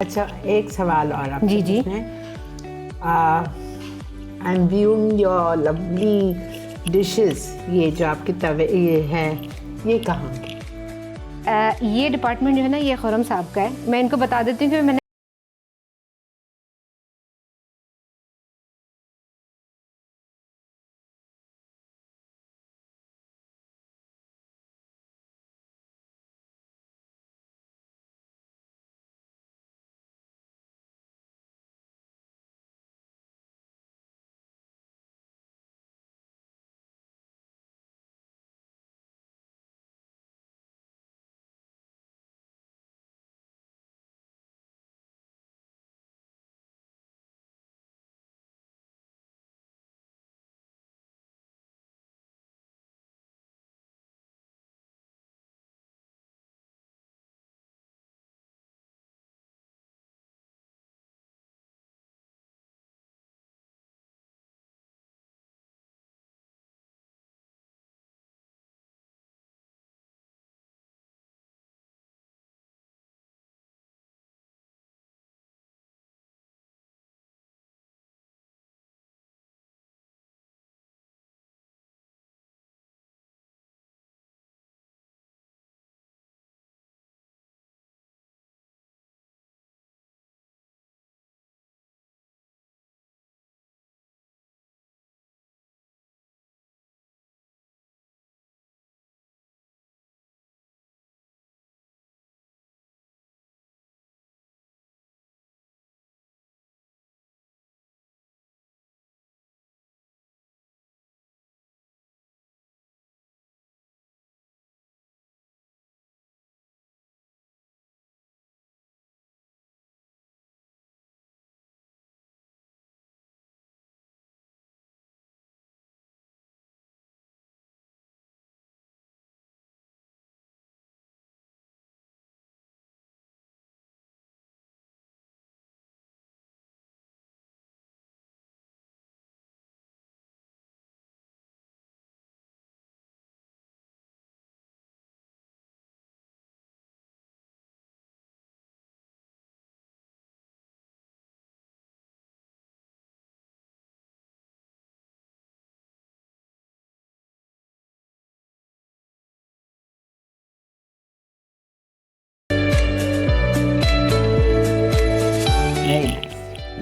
अच्छा, एक सवाल और आपसे जी, जी। I am viewing your lovely dishes. ये जो आपके तवे ये है, ये कहाँ? ये डिपार्टमेंट जो है ना, ये खुरम साहब का है। मैं इनको बता देती हूँ कि मैंने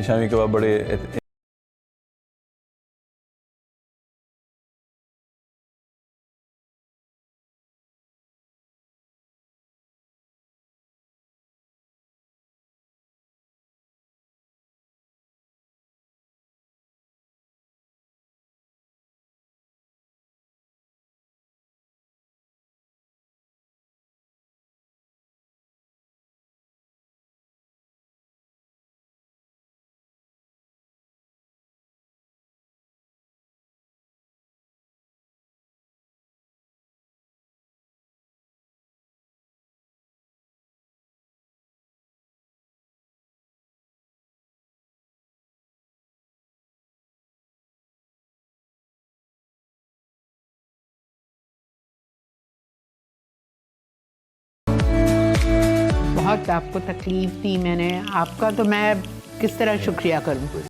शामी कबाब बड़े बहुत आपको तकलीफ दी मैंने, आपका तो मैं किस तरह शुक्रिया करूँ।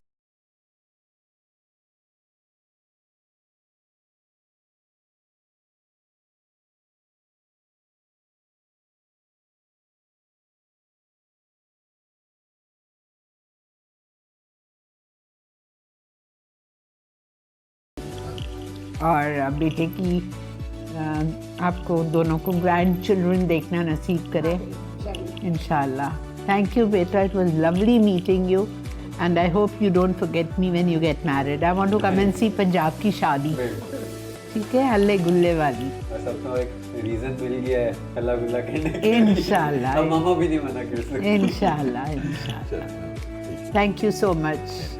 और बेटे की आपको दोनों को ग्रैंड चिल्ड्रन देखना नसीब करे इंशाल्लाह। थैंक यू बेटा, it was lovely meeting you and I hope you don't forget me when you get married. I want to come and see Punjab की शादी, ठीक है, हल्ले गुल्ले वाली। सब तो एक रीजन मिल गया है हल्ला गुल्ला करने के। इंशाल्लाह अब मामा भी नहीं मना कर सकते। इंशाल्लाह इंशाल्लाह। Thank you so much.